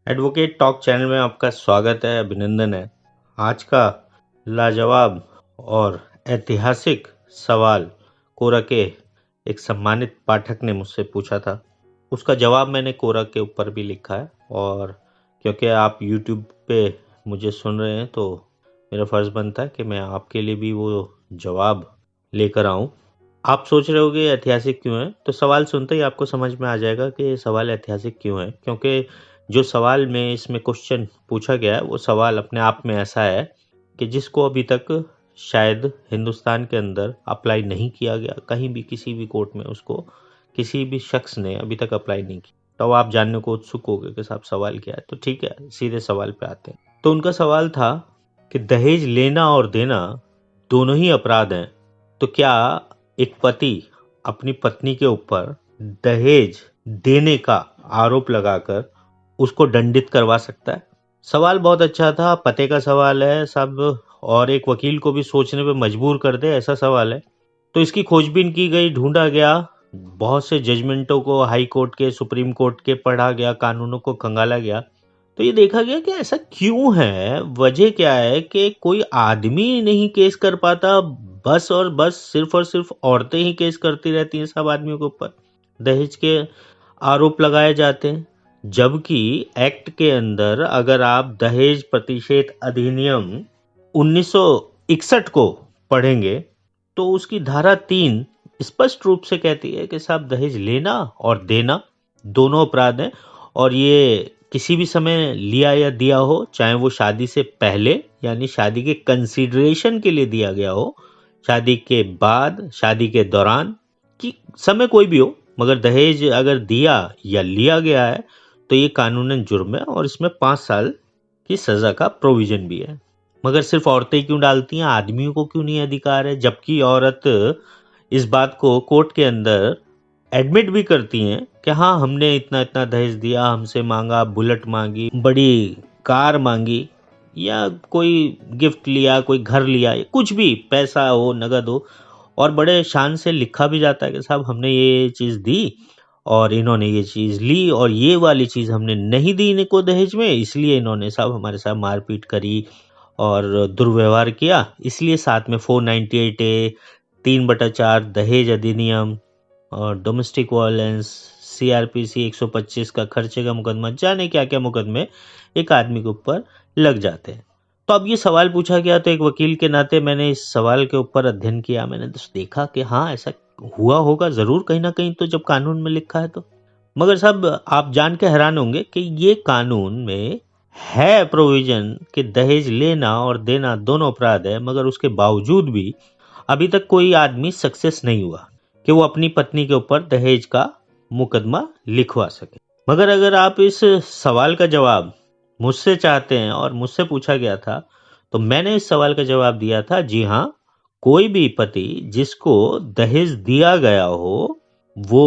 Advocate talk channel में आपका स्वागत है, अभिनंदन है। आज का लाजवाब और ऐतिहासिक सवाल कोरा के एक सम्मानित पाठक ने मुझसे पूछा था। उसका जवाब मैंने कोरा के ऊपर भी लिखा है, और क्योंकि आप YouTube पे मुझे सुन रहे हैं तो मेरा फ़र्ज़ बनता है कि मैं आपके लिए भी वो जवाब लेकर आऊं। आप सोच रहे होगे ऐतिहासिक क्यों है, तो सवाल सुनते ही आपको समझ में आ जाएगा कि ये सवाल ऐतिहासिक क्यों है। क्योंकि जो सवाल में इसमें क्वेश्चन पूछा गया है वो सवाल अपने आप में ऐसा है कि जिसको अभी तक शायद हिंदुस्तान के अंदर अप्लाई नहीं किया गया, कहीं भी किसी भी कोर्ट में उसको किसी भी शख्स ने अभी तक अप्लाई नहीं किया। तो आप जानने को उत्सुक हो गए कि साहब सवाल क्या है, तो ठीक है, सीधे सवाल पे आते हैं। तो उनका सवाल था कि दहेज लेना और देना दोनों ही अपराध हैं, तो क्या एक पति अपनी पत्नी के ऊपर दहेज देने का आरोप लगाकर उसको दंडित करवा सकता है? सवाल बहुत अच्छा था, पते का सवाल है सब, और एक वकील को भी सोचने पे मजबूर कर दे ऐसा सवाल है। तो इसकी खोजबीन की गई, ढूंढा गया, बहुत से जजमेंटों को हाई कोर्ट के, सुप्रीम कोर्ट के पढ़ा गया, कानूनों को खंगाला गया। तो ये देखा गया कि ऐसा क्यों है, वजह क्या है कि कोई आदमी नहीं केस कर पाता, बस और बस सिर्फ और सिर्फ औरतें ही केस करती रहती हैं सब आदमियों के ऊपर, दहेज के आरोप लगाए जाते हैं। जबकि एक्ट के अंदर अगर आप दहेज प्रतिषेध अधिनियम 1961 को पढ़ेंगे तो उसकी धारा 3 स्पष्ट रूप से कहती है कि साहब दहेज लेना और देना दोनों अपराध हैं, और ये किसी भी समय लिया या दिया हो, चाहे वो शादी से पहले यानी शादी के कंसीडरेशन के लिए दिया गया हो, शादी के बाद, शादी के दौरान, कि समय कोई भी हो, मगर दहेज अगर दिया या लिया गया है तो ये कानूनन जुर्म है और इसमें 5 साल की सजा का प्रोविजन भी है। मगर सिर्फ औरतें क्यों डालती हैं, आदमियों को क्यों नहीं अधिकार है? जबकि औरत इस बात को कोर्ट के अंदर एडमिट भी करती हैं कि हाँ, हमने इतना इतना दहेज दिया, हमसे मांगा, बुलेट मांगी, बड़ी कार मांगी, या कोई गिफ्ट लिया, कोई घर लिया, कुछ भी, पैसा हो, नगद हो, और बड़े शान से लिखा भी जाता है कि साहब हमने ये चीज़ दी और इन्होंने ये चीज़ ली, और ये वाली चीज़ हमने नहीं दी इनको दहेज में, इसलिए इन्होंने साहब हमारे साथ मारपीट करी और दुर्व्यवहार किया, इसलिए साथ में 498A 3/4 दहेज अधिनियम और डोमेस्टिक वायलेंस, CRPC 125 का खर्चे का मुकदमा, जाने क्या क्या मुकदमे एक आदमी के ऊपर लग जाते हैं। तो अब ये सवाल पूछा गया तो एक वकील के नाते मैंने इस सवाल के ऊपर अध्ययन किया। मैंने तो देखा कि हाँ, ऐसा हुआ होगा ज़रूर कहीं ना कहीं, तो जब कानून में लिखा है तो। मगर साहब आप जान के हैरान होंगे कि ये कानून में है प्रोविजन कि दहेज लेना और देना दोनों अपराध है, मगर उसके बावजूद भी अभी तक कोई आदमी सक्सेस नहीं हुआ कि वो अपनी पत्नी के ऊपर दहेज का मुकदमा लिखवा सके। मगर अगर आप इस सवाल का जवाब मुझसे चाहते हैं, और मुझसे पूछा गया था, तो मैंने इस सवाल का जवाब दिया था, जी हाँ, कोई भी पति जिसको दहेज दिया गया हो वो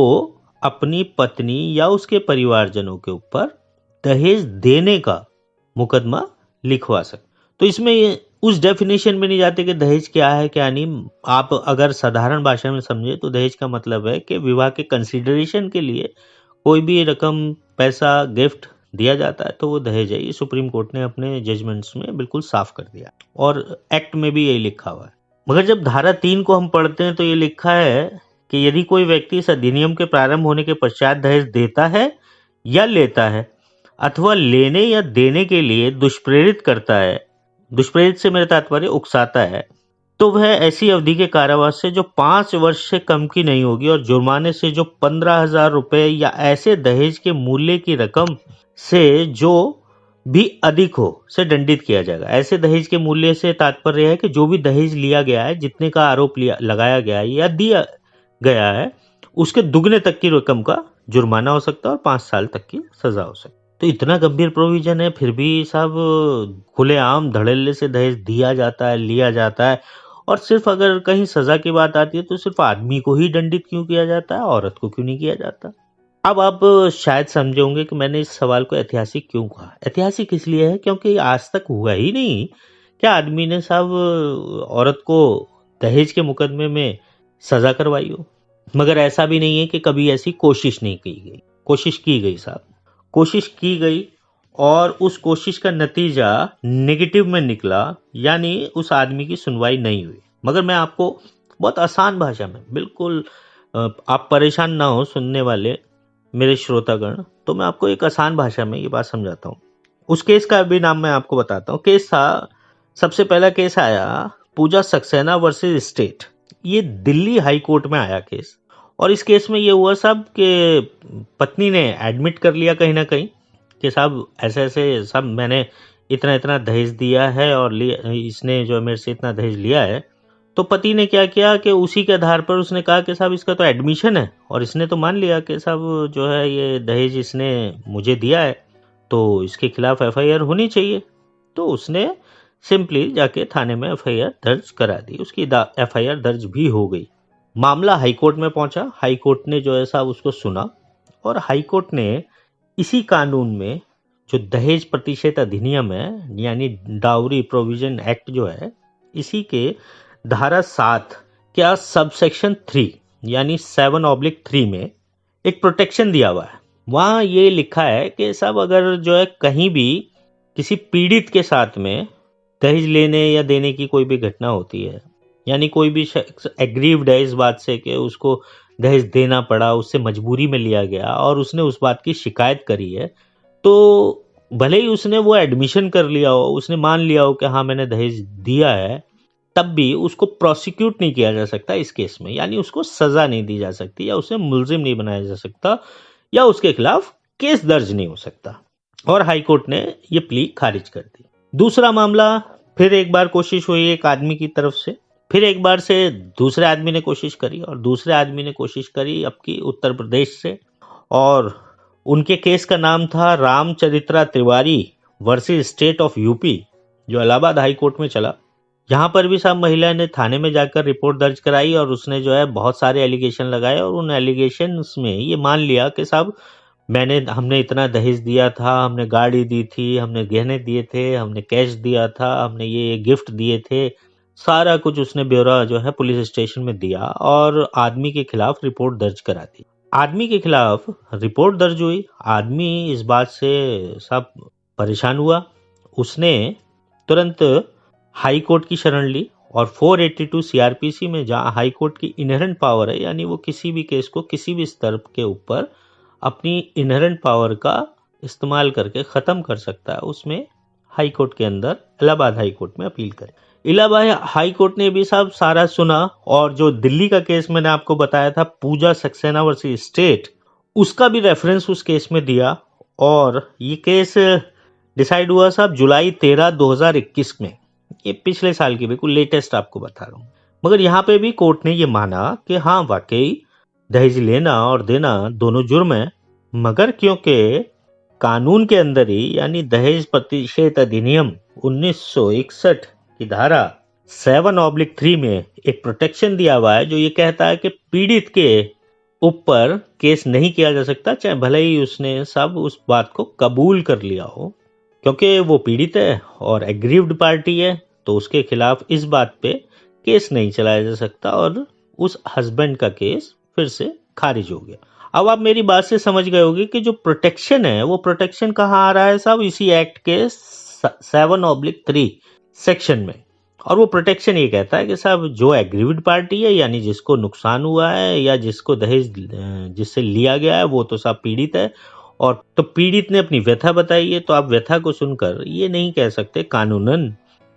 अपनी पत्नी या उसके परिवारजनों के ऊपर दहेज देने का मुकदमा लिखवा सकते। तो इसमें उस डेफिनेशन में नहीं जाते कि दहेज क्या है क्या नहीं। आप अगर साधारण भाषा में समझे तो दहेज का मतलब है कि विवाह के कंसिडरेशन के लिए कोई भी रकम, पैसा, गिफ्ट दिया जाता है तो वो दहेज है। ये सुप्रीम कोर्ट ने अपने जजमेंट्स में बिल्कुल साफ कर दिया, और एक्ट में भी यही लिखा हुआ है। मगर जब धारा 3 को हम पढ़ते हैं तो ये लिखा है कि यदि कोई व्यक्ति इस अधिनियम के प्रारंभ होने के पश्चात दहेज देता है या लेता है अथवा लेने या देने के लिए दुष्प्रेरित करता है, दुष्प्रेरित से मेरा तात्पर्य उकसाता है, तो वह ऐसी अवधि के कारावास से जो 5 वर्ष से कम की नहीं होगी और जुर्माने से जो 15,000 रुपए या ऐसे दहेज के मूल्य की रकम से जो भी अधिक हो से दंडित किया जाएगा। ऐसे दहेज के मूल्य से तात्पर्य है कि जो भी दहेज लिया गया है, जितने का आरोप लगाया गया है या दिया गया है, उसके दुगने तक की रकम का जुर्माना हो सकता है और 5 साल तक की सजा हो सकती है। तो इतना गंभीर प्रोविजन है, फिर भी साहब खुलेआम धड़ल्ले से दहेज दिया जाता है, लिया जाता है, और सिर्फ अगर कहीं सजा की बात आती है तो सिर्फ आदमी को ही दंडित क्यों किया जाता है, औरत को क्यों नहीं किया जाता? अब आप शायद समझे होंगे कि मैंने इस सवाल को ऐतिहासिक क्यों कहा। ऐतिहासिक इसलिए है क्योंकि आज तक हुआ ही नहीं क्या आदमी ने साहब औरत को दहेज के मुकदमे में सजा करवाई हो। मगर ऐसा भी नहीं है कि कभी ऐसी कोशिश नहीं की गई। कोशिश की गई साहब, कोशिश की गई, और उस कोशिश का नतीजा नेगेटिव में निकला, यानी उस आदमी की सुनवाई नहीं हुई। मगर मैं आपको बहुत आसान भाषा में, बिल्कुल आप परेशान ना हो सुनने वाले मेरे श्रोतागण, तो मैं आपको एक आसान भाषा में ये बात समझाता हूँ। उस केस का भी नाम मैं आपको बताता हूँ। केस था, सबसे पहला केस आया पूजा सक्सेना वर्सेस स्टेट। ये दिल्ली हाई कोर्ट में आया केस। और इस केस में ये हुआ साहब कि पत्नी ने एडमिट कर लिया कहीं ना कहीं कि साहब ऐसे ऐसे सब मैंने इतना इतना दहेज दिया है और इसने जो मेरे से इतना दहेज लिया है। तो पति ने क्या किया कि उसी के आधार पर उसने कहा कि साहब इसका तो एडमिशन है, और इसने तो मान लिया कि साहब जो है ये दहेज इसने मुझे दिया है, तो इसके खिलाफ एफआईआर होनी चाहिए। तो उसने सिंपली जाके थाने में एफआईआर दर्ज करा दी। उसकी एफआईआर दर्ज भी हो गई। मामला हाईकोर्ट में पहुंचा। हाईकोर्ट ने जो है साहब उसको सुना, और हाईकोर्ट ने इसी कानून में जो दहेज प्रतिशत अधिनियम है, यानी डाउरी प्रोविजन एक्ट जो है, इसी के धारा 7 क्या सबसेक्शन 3 यानी 7/3 में एक प्रोटेक्शन दिया हुआ है। वहां ये लिखा है कि साहब अगर जो है कहीं भी किसी पीड़ित के साथ में दहेज लेने या देने की कोई भी घटना होती है, यानी कोई भी शख्स एग्रीव्ड है इस बात से कि उसको दहेज देना पड़ा, उससे मजबूरी में लिया गया और उसने उस बात की शिकायत करी है, तो भले ही उसने वो एडमिशन कर लिया हो, उसने मान लिया हो कि हाँ मैंने दहेज दिया है, तब भी उसको प्रोसिक्यूट नहीं किया जा सकता इस केस में, यानी उसको सजा नहीं दी जा सकती, या उसे मुलजिम नहीं बनाया जा सकता, या उसके खिलाफ केस दर्ज नहीं हो सकता। और हाईकोर्ट ने ये प्ली खारिज कर दी। दूसरा मामला, फिर एक बार कोशिश हुई एक आदमी की तरफ से, फिर एक बार से दूसरे आदमी ने कोशिश करी, और दूसरे आदमी ने कोशिश करी अब की उत्तर प्रदेश से, और उनके केस का नाम था Ramcharitra Tiwari versus state of UP, जो इलाहाबाद हाई कोर्ट में चला। यहाँ पर भी साहब महिला ने थाने में जाकर रिपोर्ट दर्ज कराई, और उसने जो है बहुत सारे एलिगेशन लगाए, और उन एलिगेशंस में ये मान लिया कि साहब हमने इतना दहेज दिया था, हमने गाड़ी दी थी, हमने गहने दिए थे, हमने कैश दिया था, हमने ये गिफ्ट दिए थे, सारा कुछ उसने ब्यौरा जो है पुलिस स्टेशन में दिया, और आदमी के खिलाफ रिपोर्ट दर्ज करा दी। आदमी के खिलाफ रिपोर्ट दर्ज हुई। आदमी इस बात से सब परेशान हुआ। उसने तुरंत हाई कोर्ट की शरण ली, और 482 सीआरपीसी में जहां हाई कोर्ट की इनहेरेंट पावर है, यानी वो किसी भी केस को किसी भी स्तर के ऊपर अपनी इनहेरेंट पावर का इस्तेमाल करके खत्म कर सकता है, उसमें हाई कोर्ट के अंदर इलाहाबाद हाई कोर्ट में अपील करे। इलाहाबाद हाई कोर्ट ने भी साहब सारा सुना, और जो दिल्ली का केस मैंने आपको बताया था पूजा सक्सेना वर्सेस स्टेट, उसका भी रेफरेंस उस केस में दिया, और ये केस डिसाइड हुआ साहब जुलाई 13, 2021 में। ये पिछले साल की बिल्कुल लेटेस्ट आपको बता रहा हूँ। मगर यहाँ पे भी कोर्ट ने ये माना कि हाँ वाकई दहेज लेना और देना दोनों जुर्म है, मगर क्योंकि कानून के अंदर ही, यानी दहेज प्रतिषेध अधिनियम 1961 की धारा 7/3 में एक प्रोटेक्शन दिया हुआ है, जो ये कहता है कि पीड़ित के ऊपर केस नहीं किया जा सकता, चाहे भले ही उसने सब उस बात को कबूल कर लिया हो, क्योंकि वो पीड़ित है और एग्रीव्ड पार्टी है, तो उसके खिलाफ इस बात पे केस नहीं चलाया जा सकता, और उस हस्बैंड का केस फिर से खारिज हो गया। अब आप मेरी बात से समझ गए होंगे कि जो प्रोटेक्शन है, वो प्रोटेक्शन कहाँ आ रहा है साहब, इसी एक्ट के 7/3 सेक्शन में। और वो प्रोटेक्शन ये कहता है कि साहब जो एग्रीव्ड पार्टी है, यानी जिसको नुकसान हुआ है या जिसको दहेज जिससे लिया गया है, वो तो साहब पीड़ित है, और तो पीड़ित ने अपनी व्यथा बताई है, तो आप व्यथा को सुनकर ये नहीं कह सकते कानूनन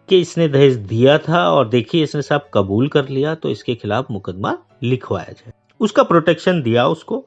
कि इसने दहेज दिया था और देखिए इसने साहब कबूल कर लिया, तो इसके खिलाफ मुकदमा लिखवाया जाए। उसका प्रोटेक्शन दिया उसको,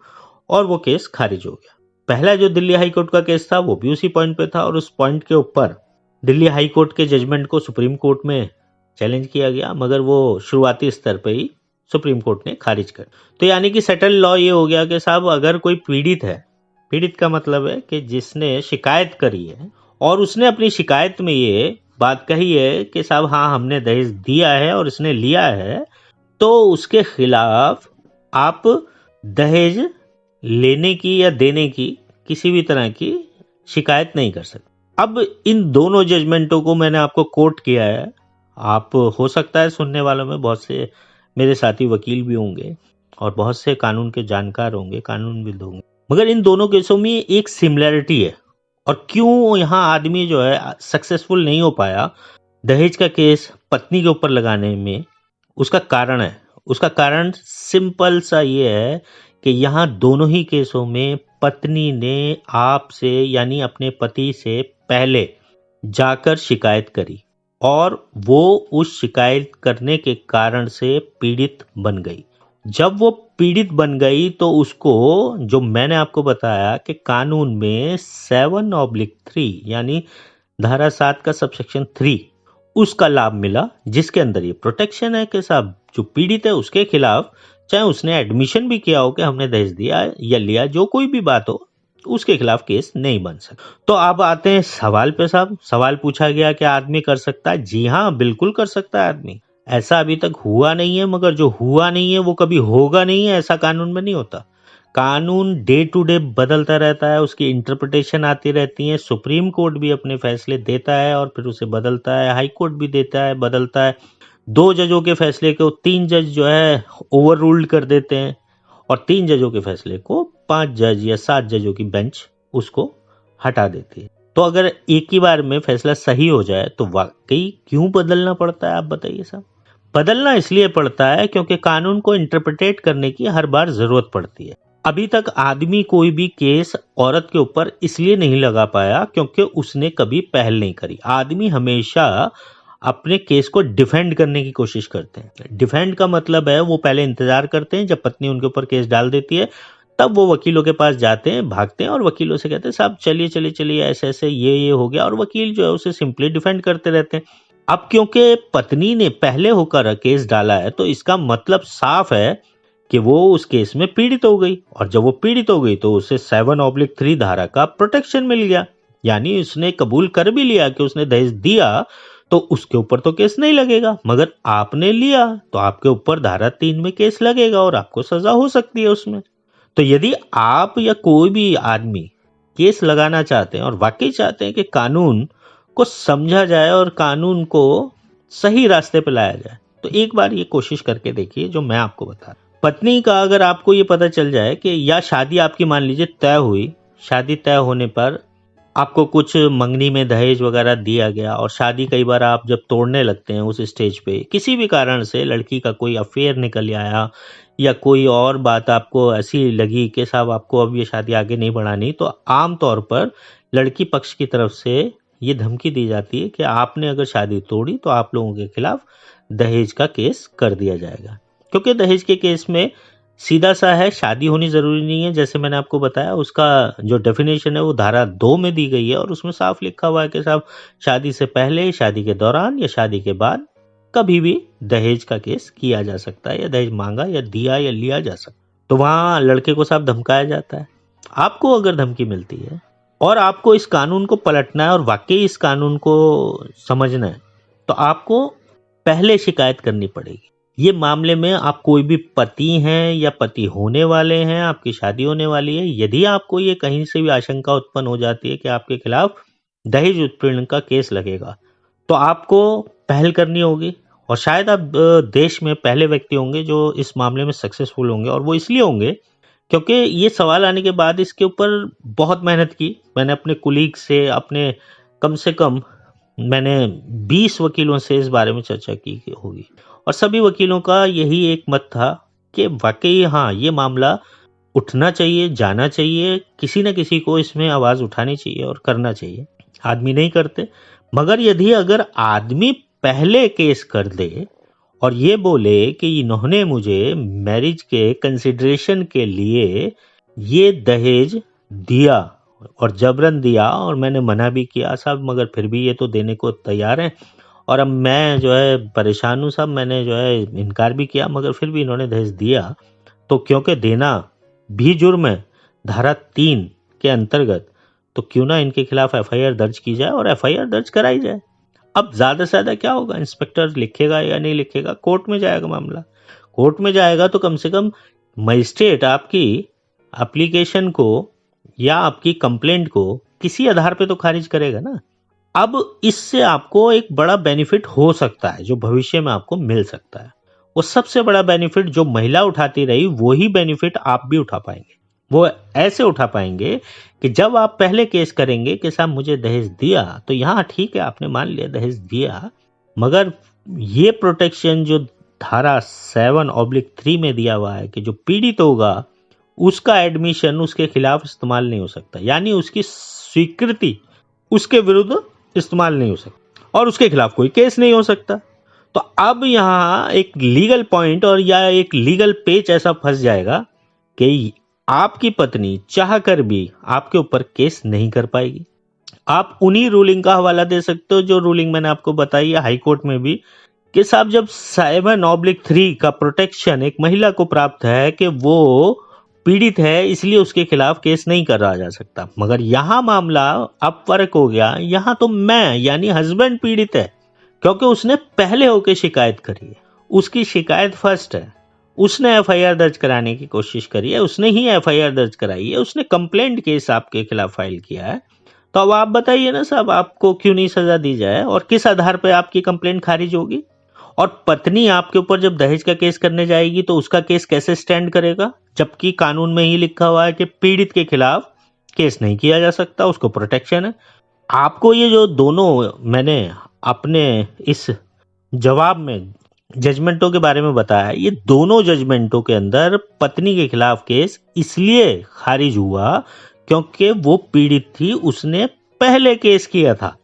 और वो केस खारिज हो गया। पहला जो दिल्ली हाई कोर्ट का केस था वो भी उसी पॉइंट पे था, और उस पॉइंट के ऊपर दिल्ली हाई कोर्ट के जजमेंट को सुप्रीम कोर्ट में चैलेंज किया गया, मगर वो शुरुआती स्तर पे ही सुप्रीम कोर्ट ने खारिज कर। तो यानी कि सेटल लॉ ये हो गया कि साहब अगर कोई पीड़ित है, पीड़ित का मतलब है कि जिसने शिकायत करी है, और उसने अपनी शिकायत में ये बात कही है कि साहब हाँ हमने दहेज दिया है और इसने लिया है, तो उसके खिलाफ आप दहेज लेने की या देने की किसी भी तरह की शिकायत नहीं कर सकते। अब इन दोनों जजमेंटों को मैंने आपको कोट किया है। आप हो सकता है सुनने वालों में बहुत से मेरे साथी वकील भी होंगे, और बहुत से कानून के जानकार होंगे, कानूनविद होंगे, मगर इन दोनों केसों में एक सिमिलरिटी है, और क्यों यहाँ आदमी जो है सक्सेसफुल नहीं हो पाया दहेज का केस पत्नी के ऊपर लगाने में, उसका कारण है। उसका कारण सिंपल सा ये है कि यहाँ दोनों ही केसों में पत्नी ने आपसे यानी अपने पति से पहले जाकर शिकायत करी और वो उस शिकायत करने के कारण से पीड़ित बन गई। जब वो पीड़ित बन गई तो उसको, जो मैंने आपको बताया कि कानून में 7/3 यानी धारा 7 का सबसेक्शन 3 उसका लाभ मिला, जिसके अंदर ये प्रोटेक्शन है कि साहब जो पीड़ित है उसके खिलाफ, चाहे उसने एडमिशन भी किया हो कि हमने दहेज दिया या लिया, जो कोई भी बात हो, उसके खिलाफ केस नहीं बन सकता। तो अब आते हैं सवाल पे साहब। सवाल पूछा गया कि आदमी कर सकता है? जी हाँ, बिल्कुल कर सकता है आदमी। ऐसा अभी तक हुआ नहीं है, मगर जो हुआ नहीं है वो कभी होगा नहीं है, ऐसा कानून में नहीं होता। कानून डे टू डे बदलता रहता है, उसकी इंटरप्रिटेशन आती रहती है। सुप्रीम कोर्ट भी अपने फैसले देता है और फिर उसे बदलता है, हाई कोर्ट भी देता है, बदलता है। 2 जजों के फैसले को 3 जज जो है ओवर रूल्ड कर देते हैं और 3 जजों के फैसले को 5 जज या 7 जजों की बेंच उसको हटा देती है। तो अगर एक ही बार में फैसला सही हो जाए तो वाकई क्यों बदलना पड़ता है, आप बताइए साहब। बदलना इसलिए पड़ता है क्योंकि कानून को इंटरप्रिटेट करने की हर बार जरूरत पड़ती है। अभी तक आदमी कोई भी केस औरत के ऊपर इसलिए नहीं लगा पाया क्योंकि उसने कभी पहल नहीं करी। आदमी हमेशा अपने केस को डिफेंड करने की कोशिश करते हैं। डिफेंड का मतलब है वो पहले इंतजार करते हैं जब पत्नी उनके ऊपर केस डाल देती है, तब वो वकीलों के पास जाते हैं, भागते हैं और वकीलों से कहते हैं साहब चलिए चलिए चलिए ऐसे ऐसे ये हो गया, और वकील जो है उसे सिंपली डिफेंड करते रहते हैं। अब क्योंकि पत्नी ने पहले होकर केस डाला है तो इसका मतलब साफ है कि वो उस केस में पीड़ित हो गई, और जब वो पीड़ित हो गई तो उसे 7/3 धारा का प्रोटेक्शन मिल गया। यानी उसने कबूल कर भी लिया कि उसने दहेज दिया, तो उसके ऊपर तो केस नहीं लगेगा, मगर आपने लिया तो आपके ऊपर धारा 3 में केस लगेगा और आपको सजा हो सकती है उसमें। तो यदि आप या कोई भी आदमी केस लगाना चाहते हैं और वाकई चाहते हैं कि कानून को समझा जाए और कानून को सही रास्ते पर लाया जाए, तो एक बार ये कोशिश करके देखिए जो मैं आपको बता रहा हूं। पत्नी का अगर आपको ये पता चल जाए कि या शादी आपकी मान लीजिए तय हुई, शादी तय होने पर आपको कुछ मंगनी में दहेज वगैरह दिया गया, और शादी कई बार आप जब तोड़ने लगते हैं उस स्टेज पे किसी भी कारण से लड़की का कोई अफेयर निकल आया या कोई और बात आपको ऐसी लगी कि साहब आपको अब ये शादी आगे नहीं बढ़ानी, तो आम तौर पर लड़की पक्ष की तरफ से ये धमकी दी जाती है कि आपने अगर शादी तोड़ी तो आप लोगों के खिलाफ दहेज का केस कर दिया जाएगा। क्योंकि दहेज के केस में सीधा सा है, शादी होनी जरूरी नहीं है। जैसे मैंने आपको बताया उसका जो डेफिनेशन है वो धारा 2 में दी गई है और उसमें साफ लिखा हुआ है कि साहब शादी से पहले, शादी के दौरान या शादी के बाद कभी भी दहेज का केस किया जा सकता है, या दहेज मांगा या दिया या लिया जा सकता है। तो वहां लड़के को साहब धमकाया जाता है। आपको अगर धमकी मिलती है और आपको इस कानून को पलटना है और वाकई इस कानून को समझना है, तो आपको पहले शिकायत करनी पड़ेगी। ये मामले में आप कोई भी पति हैं या पति होने वाले हैं, आपकी शादी होने वाली है, यदि आपको ये कहीं से भी आशंका उत्पन्न हो जाती है कि आपके खिलाफ दहेज उत्पीड़न का केस लगेगा, तो आपको पहल करनी होगी। और शायद आप देश में पहले व्यक्ति होंगे जो इस मामले में सक्सेसफुल होंगे, और वो इसलिए होंगे क्योंकि ये सवाल आने के बाद इसके ऊपर बहुत मेहनत की। मैंने अपने कुलीग से कम से कम मैंने 20 वकीलों से इस बारे में चर्चा की होगी, और सभी वकीलों का यही एक मत था कि वाकई हाँ ये मामला उठना चाहिए, जाना चाहिए, किसी न किसी को इसमें आवाज उठानी चाहिए और करना चाहिए। आदमी नहीं करते, मगर यदि अगर आदमी पहले केस कर दे और ये बोले कि इन्होंने मुझे मैरिज के कंसिडरेशन के लिए ये दहेज दिया और जबरन दिया और मैंने मना भी किया साहब, मगर फिर भी ये तो देने को तैयार हैं, और अब मैं जो है परेशान हूँ साहब, मैंने जो है इनकार भी किया मगर फिर भी इन्होंने दहेज दिया, तो क्योंकि देना भी जुर्म है धारा 3 के अंतर्गत, तो क्यों ना इनके खिलाफ एफआईआर दर्ज की जाए और एफआईआर दर्ज कराई जाए। अब ज्यादा से ज्यादा क्या होगा, इंस्पेक्टर लिखेगा या नहीं लिखेगा, कोर्ट में जाएगा मामला। कोर्ट में जाएगा तो कम से कम मजिस्ट्रेट आपकी एप्लीकेशन को या आपकी कंप्लेंट को किसी आधार पे तो खारिज करेगा ना। अब इससे आपको एक बड़ा बेनिफिट हो सकता है जो भविष्य में आपको मिल सकता है। वो सबसे बड़ा बेनिफिट जो महिला उठाती रही वही बेनिफिट आप भी उठा पाएंगे। वो ऐसे उठा पाएंगे कि जब आप पहले केस करेंगे कि साहब मुझे दहेज दिया, तो यहाँ ठीक है आपने मान लिया दहेज दिया, मगर ये प्रोटेक्शन जो धारा 7/3 में दिया हुआ है कि जो पीड़ित होगा उसका एडमिशन उसके खिलाफ इस्तेमाल नहीं हो सकता, यानी उसकी स्वीकृति उसके विरुद्ध इस्तेमाल नहीं हो सकती और उसके खिलाफ कोई केस नहीं हो सकता। तो अब यहाँ एक लीगल पॉइंट और या एक लीगल पेच ऐसा फंस जाएगा कि आपकी पत्नी चाहकर भी आपके ऊपर केस नहीं कर पाएगी। आप उन्हीं रूलिंग का हवाला दे सकते हो जो रूलिंग मैंने आपको बताई है हाई कोर्ट में भी, कि साहब जब 7/3 का प्रोटेक्शन एक महिला को प्राप्त है कि वो पीड़ित है इसलिए उसके खिलाफ केस नहीं करा जा सकता, मगर यहां मामला अब फर्क हो गया। यहां तो मैं यानी हस्बैंड पीड़ित है क्योंकि उसने पहले होकर शिकायत करी है, उसकी शिकायत फर्स्ट है, उसने एफआईआर दर्ज कराने की कोशिश करी है, उसने ही एफआईआर दर्ज कराई है, उसने कंप्लेंट केस आपके खिलाफ फाइल किया है। तो अब आप बताइए ना साहब आपको क्यों नहीं सजा दी जाए और किस आधार पर आपकी कंप्लेंट खारिज होगी? और पत्नी आपके ऊपर जब दहेज का केस करने जाएगी तो उसका केस कैसे स्टैंड करेगा, जबकि कानून में ही लिखा हुआ है कि पीड़ित के खिलाफ केस नहीं किया जा सकता, उसको प्रोटेक्शन है। आपको ये जो दोनों मैंने अपने इस जवाब में जजमेंटों के बारे में बताया, ये दोनों जजमेंटों के अंदर पत्नी के खिलाफ केस इसलिए खारिज हुआ क्योंकि वो पीड़ित थी, उसने पहले केस किया था।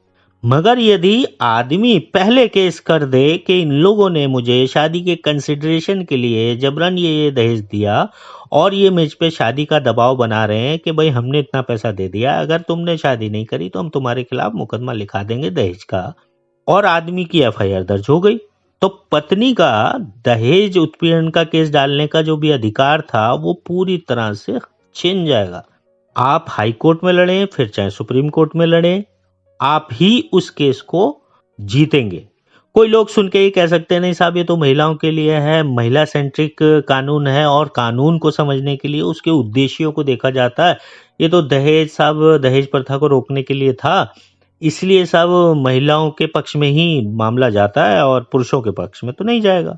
मगर यदि आदमी पहले केस कर दे कि इन लोगों ने मुझे शादी के कंसिडरेशन के लिए जबरन ये दहेज दिया और ये मुझ पे शादी का दबाव बना रहे हैं कि भाई हमने इतना पैसा दे दिया, अगर तुमने शादी नहीं करी तो हम तुम्हारे खिलाफ मुकदमा लिखा देंगे दहेज का, और आदमी की एफआईआर दर्ज हो गई, तो पत्नी का दहेज उत्पीड़न का केस डालने का जो भी अधिकार था वो पूरी तरह से छिन जाएगा। आप हाई कोर्ट में लड़ें फिर चाहे सुप्रीम कोर्ट में लड़ें, आप ही उस केस को जीतेंगे। कोई लोग सुन के ही कह सकते हैं नहीं साहब ये तो महिलाओं के लिए है, महिला सेंट्रिक कानून है और कानून को समझने के लिए उसके उद्देश्यों को देखा जाता है, ये तो दहेज साहब दहेज प्रथा को रोकने के लिए था, इसलिए साहब महिलाओं के पक्ष में ही मामला जाता है और पुरुषों के पक्ष में तो नहीं जाएगा।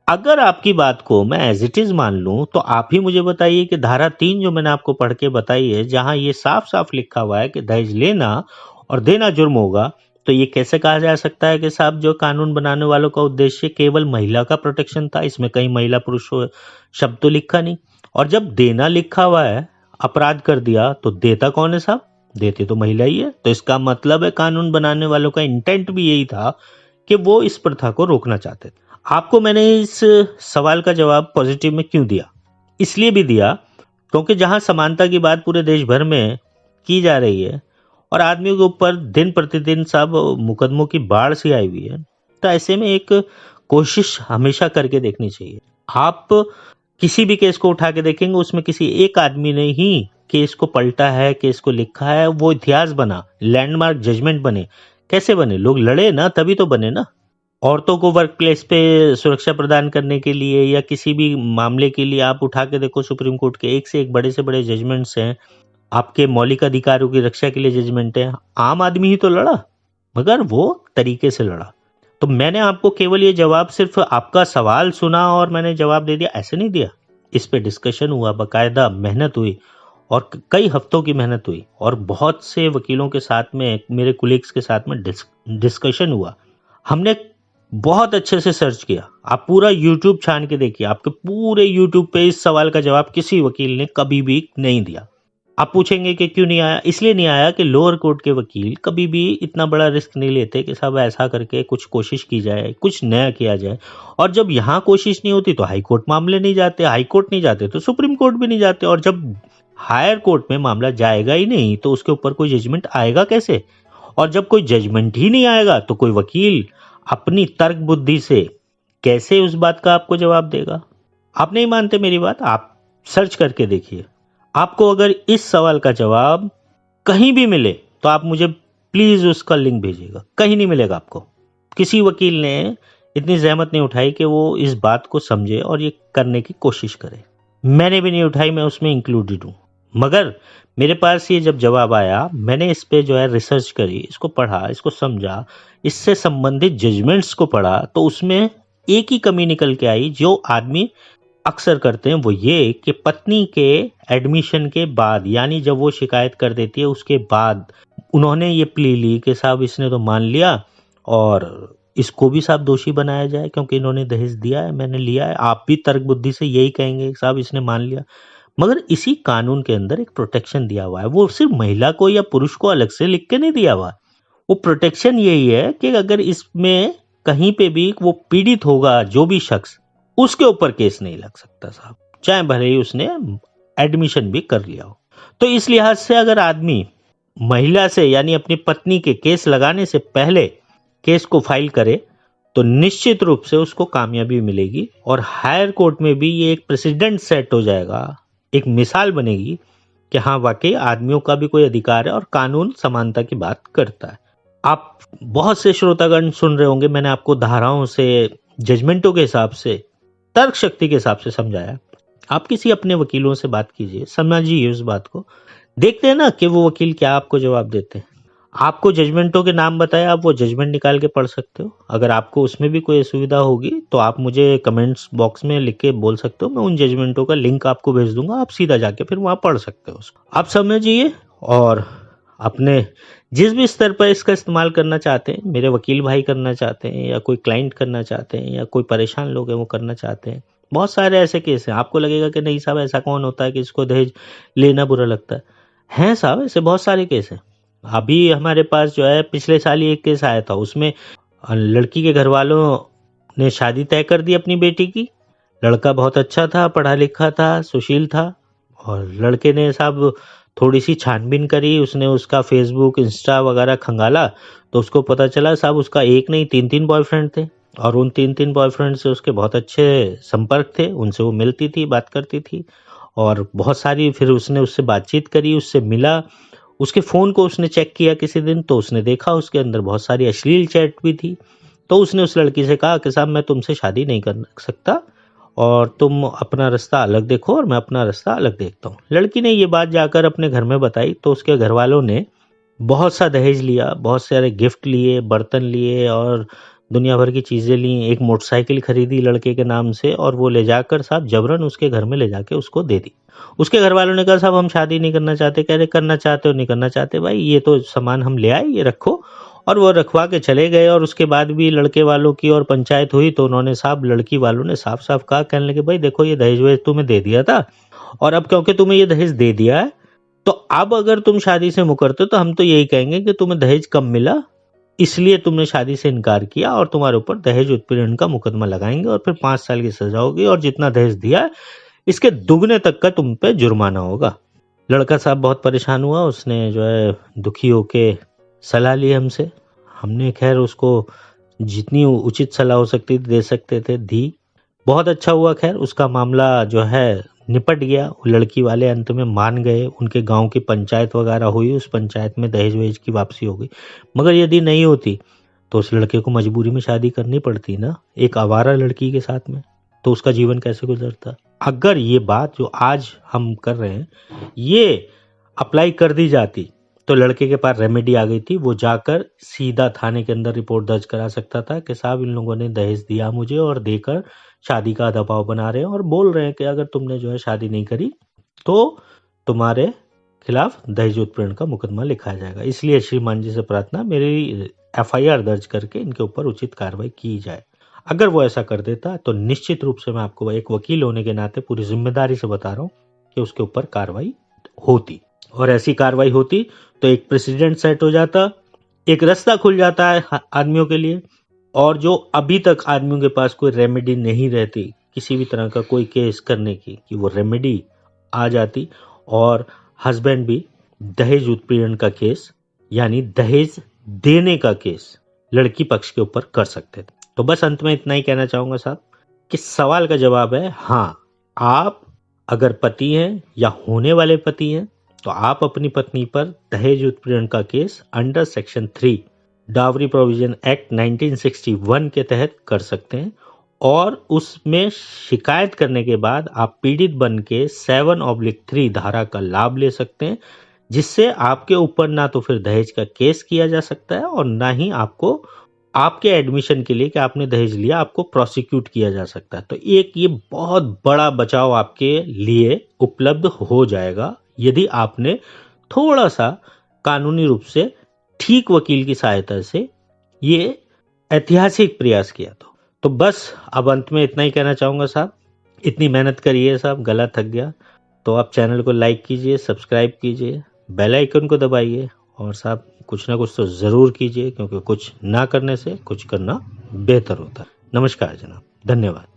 अगर आपकी बात को मैं एज इट इज मान लूं तो आप ही मुझे बताइए कि धारा 3 जो मैंने आपको पढ़ के बताई है, जहां ये साफ साफ लिखा हुआ है कि दहेज लेना और देना जुर्म होगा, तो ये कैसे कहा जा सकता है कि साहब जो कानून बनाने वालों का उद्देश्य केवल महिला का प्रोटेक्शन था, इसमें कहीं महिला पुरुष शब्द तो लिखा नहीं। और जब देना लिखा हुआ है, अपराध कर दिया, तो देता कौन है साहब? देती तो महिला ही है। तो इसका मतलब है कानून बनाने वालों का इंटेंट भी यही था कि वो इस प्रथा को रोकना चाहते थे। आपको मैंने इस सवाल का जवाब पॉजिटिव में क्यों दिया? इसलिए भी दिया क्योंकि जहां समानता की बात पूरे देश भर में की जा रही है और आदमियों के ऊपर दिन प्रतिदिन सब मुकदमों की बाढ़ सी आई हुई है, तो ऐसे में एक कोशिश हमेशा करके देखनी चाहिए। आप किसी भी केस को उठा के देखेंगे उसमें किसी एक आदमी ने ही केस को पलटा है, केस को लिखा है, वो इतिहास बना, लैंडमार्क जजमेंट बने। कैसे बने? लोग लड़े ना, तभी तो बने ना। औरतों को वर्क प्लेस पे सुरक्षा प्रदान करने के लिए या किसी भी मामले के लिए आप उठा के देखो, सुप्रीम कोर्ट के एक से एक बड़े से बड़े जजमेंट्स हैं, आपके मौलिक अधिकारों की रक्षा के लिए जजमेंट है। आम आदमी ही तो लड़ा, मगर वो तरीके से लड़ा। तो मैंने आपको केवल ये जवाब, सिर्फ आपका सवाल सुना और मैंने जवाब दे दिया, ऐसे नहीं दिया। इस पे डिस्कशन हुआ, बाकायदा मेहनत हुई और कई हफ्तों की मेहनत हुई और बहुत से वकीलों के साथ में, मेरे कुलीग्स के साथ में डिस्कशन हुआ। हमने बहुत अच्छे से सर्च किया। आप पूरा यूट्यूब छान के देखिए, आपके पूरे यूट्यूब पे इस सवाल का जवाब किसी वकील ने कभी भी नहीं दिया। आप पूछेंगे कि क्यों नहीं आया? इसलिए नहीं आया कि लोअर कोर्ट के वकील कभी भी इतना बड़ा रिस्क नहीं लेते कि सब ऐसा करके कुछ कोशिश की जाए, कुछ नया किया जाए। और जब यहाँ कोशिश नहीं होती तो हाई कोर्ट मामले नहीं जाते, हाई कोर्ट नहीं जाते तो सुप्रीम कोर्ट भी नहीं जाते, और जब हायर कोर्ट में मामला जाएगा ही नहीं तो उसके ऊपर कोई जजमेंट आएगा कैसे? और जब कोई जजमेंट ही नहीं आएगा तो कोई वकील अपनी तर्क बुद्धि से कैसे उस बात का आपको जवाब देगा? आप नहीं मानते मेरी बात? आप सर्च करके देखिए। आपको अगर इस सवाल का जवाब कहीं भी मिले तो आप मुझे प्लीज उसका लिंक भेजिएगा। कहीं नहीं मिलेगा आपको। किसी वकील ने इतनी जहमत नहीं उठाई कि वो इस बात को समझे और ये करने की कोशिश करे। मैंने भी नहीं उठाई, मैं उसमें इंक्लूडेड हूं। मगर मेरे पास ये जब जवाब आया, मैंने इस पे जो है रिसर्च करी, इसको पढ़ा, इसको समझा, इससे संबंधित जजमेंट्स को पढ़ा, तो उसमें एक ही कमी निकल के आई, जो आदमी अक्सर करते हैं वो ये कि पत्नी के एडमिशन के बाद, यानी जब वो शिकायत कर देती है उसके बाद उन्होंने ये प्ली ली कि साहब इसने तो मान लिया और इसको भी साहब दोषी बनाया जाए क्योंकि इन्होंने दहेज दिया है, मैंने लिया है। आप भी तर्क बुद्धि से यही कहेंगे साहब इसने मान लिया, मगर इसी कानून के अंदर एक प्रोटेक्शन दिया हुआ है। वो सिर्फ महिला को या पुरुष को अलग से लिख के नहीं दिया हुआ, वो प्रोटेक्शन यही है कि अगर इसमें कहीं पे भी वो पीड़ित होगा जो भी शख्स, उसके ऊपर केस नहीं लग सकता साहब, चाहे भले ही उसने एडमिशन भी कर लिया हो। तो इस लिहाज से अगर आदमी महिला से यानी अपनी पत्नी के केस लगाने से पहले केस को फाइल करे तो निश्चित रूप से उसको कामयाबी मिलेगी और हायर कोर्ट में भी ये एक प्रेसिडेंट सेट हो जाएगा, एक मिसाल बनेगी कि हाँ वाकई आदमियों का भी कोई अधिकार है और कानून समानता की बात करता है। आप बहुत से श्रोतागण सुन रहे होंगे, मैंने आपको धाराओं से, जजमेंटों के हिसाब से, तर्क शक्ति के हिसाब से समझाया। आप किसी अपने वकीलों से बात कीजिए, समझिए उस बात को, देखते हैं ना कि वो वकील क्या आपको जवाब देते हैं। आपको जजमेंटों के नाम बताया, आप वो जजमेंट निकाल के पढ़ सकते हो। अगर आपको उसमें भी कोई असुविधा होगी तो आप मुझे कमेंट्स बॉक्स में लिख के बोल सकते हो, मैं उन जजमेंटों का लिंक आपको भेज दूंगा, आप सीधा जाके फिर वहां पढ़ सकते हो उसको। आप समझिए और अपने जिस भी स्तर पर इसका इस्तेमाल करना चाहते हैं, मेरे वकील भाई करना चाहते हैं या कोई क्लाइंट करना चाहते हैं या कोई परेशान लोग हैं वो करना चाहते हैं, बहुत सारे ऐसे केस हैं। आपको लगेगा कि नहीं साहब ऐसा कौन होता है कि इसको दहेज लेना बुरा लगता है साहब, ऐसे बहुत सारे केस हैं। अभी हमारे पास जो है पिछले साल ही एक केस आया था, उसमें लड़की के घर वालों ने शादी तय कर दी अपनी बेटी की। लड़का बहुत अच्छा था, पढ़ा लिखा था, सुशील था, और लड़के ने साहब थोड़ी सी छानबीन करी, उसने उसका फेसबुक इंस्टा वगैरह खंगाला तो उसको पता चला साहब उसका एक नहीं तीन तीन बॉयफ्रेंड थे और उन तीन तीन बॉयफ्रेंड से उसके बहुत अच्छे संपर्क थे, उनसे वो मिलती थी, बात करती थी और बहुत सारी, फिर उसने उससे बातचीत करी, उससे मिला, उसके फ़ोन को उसने चेक किया किसी दिन तो उसने देखा उसके अंदर बहुत सारी अश्लील चैट भी थी। तो उसने उस लड़की से कहा कि साहब मैं तुमसे शादी नहीं कर सकता और तुम अपना रास्ता अलग देखो और मैं अपना रास्ता अलग देखता हूँ। लड़की ने ये बात जाकर अपने घर में बताई तो उसके घर वालों ने बहुत सा दहेज लिया, बहुत सारे गिफ्ट लिए, बर्तन लिए और दुनिया भर की चीज़ें ली, एक मोटरसाइकिल खरीदी लड़के के नाम से और वो ले जाकर साहब जबरन उसके घर में ले जाके उसको दे दी। उसके घर वालों ने कहा साहब हम शादी नहीं करना चाहते। कह रहे करना चाहते हो नहीं करना चाहते भाई, ये तो सामान हम ले आए, ये रखो। और वो रखवा के चले गए और उसके बाद भी लड़के वालों की और पंचायत हुई तो उन्होंने साहब, लड़की वालों ने साफ साफ कहा, कहने लगे भाई देखो ये दहेज वहेज तुम्हें दे दिया था और अब क्योंकि तुम्हें ये दहेज दे दिया है तो अब अगर तुम शादी से मुकरते हो तो हम तो यही कहेंगे कि तुम्हें दहेज कम मिला इसलिए तुमने शादी से इनकार किया और तुम्हारे ऊपर दहेज उत्पीड़न का मुकदमा लगाएंगे और फिर 5 साल की सजा होगी और जितना दहेज दिया है इसके दुगने तक का तुम पे जुर्माना होगा। लड़का साहब बहुत परेशान हुआ, उसने जो है दुखी होके सलाह ली हमसे। हमने खैर उसको जितनी उचित सलाह हो सकती थी दे सकते थे दी। बहुत अच्छा हुआ, खैर उसका मामला जो है निपट गया। लड़की वाले अंत में मान गए, उनके गांव की पंचायत वगैरह हुई, उस पंचायत में दहेज वहेज की वापसी हो गई। मगर यदि नहीं होती तो उस लड़के को मजबूरी में शादी करनी पड़ती ना, एक आवारा लड़की के साथ में, तो उसका जीवन कैसे गुजरता। अगर ये बात जो आज हम कर रहे हैं ये अप्लाई कर दी जाती तो लड़के के पास रेमेडी आ गई थी, वो जाकर सीधा थाने के अंदर रिपोर्ट दर्ज करा सकता था कि साहब इन लोगों ने दहेज दिया मुझे और देकर शादी का दबाव बना रहे हैं और बोल रहे हैं कि अगर तुमने जो है शादी नहीं करी तो तुम्हारे खिलाफ दहेज उत्पीड़न का मुकदमा लिखा जाएगा। इसलिए श्रीमान जी से प्रार्थना, मेरी FIR दर्ज करके इनके ऊपर उचित कार्रवाई की जाए। अगर वो ऐसा कर देता तो निश्चित रूप से मैं आपको एक वकील होने के नाते पूरी जिम्मेदारी से बता रहा हूँ कि उसके ऊपर कार्रवाई होती, और ऐसी कार्रवाई होती तो एक प्रेसिडेंट सेट हो जाता, एक रास्ता खुल जाता है आदमियों के लिए। और जो अभी तक आदमियों के पास कोई रेमेडी नहीं रहती किसी भी तरह का कोई केस करने की, कि वो रेमेडी आ जाती और हस्बैंड भी दहेज उत्पीड़न का केस यानी दहेज देने का केस लड़की पक्ष के ऊपर कर सकते थे। तो बस अंत में इतना ही कहना चाहूंगा साहब कि सवाल का जवाब है हाँ, आप अगर पति हैं या होने वाले पति हैं तो आप अपनी पत्नी पर दहेज उत्पीड़न का case under section 3 dowry provision act 1961 के तहत कर सकते हैं और उसमें शिकायत करने के बाद आप पीड़ित बन के 7/3 धारा का लाभ ले सकते हैं, जिससे आपके ऊपर ना तो फिर दहेज का केस किया जा सकता है और ना ही आपको आपके एडमिशन के लिए कि आपने दहेज लिया, आपको प्रोसिक्यूट किया जा सकता है। तो एक ये बहुत बड़ा बचाव आपके लिए उपलब्ध हो जाएगा यदि आपने थोड़ा सा कानूनी रूप से ठीक वकील की सहायता से ये ऐतिहासिक प्रयास किया। तो बस अब अंत में इतना ही कहना चाहूंगा साहब, इतनी मेहनत करिए साहब, गला थक गया। तो आप चैनल को लाइक कीजिए, सब्सक्राइब कीजिए, बेल आइकन को दबाइए और साहब कुछ ना कुछ तो ज़रूर कीजिए, क्योंकि कुछ ना करने से कुछ करना बेहतर होता है। नमस्कार जनाब, धन्यवाद।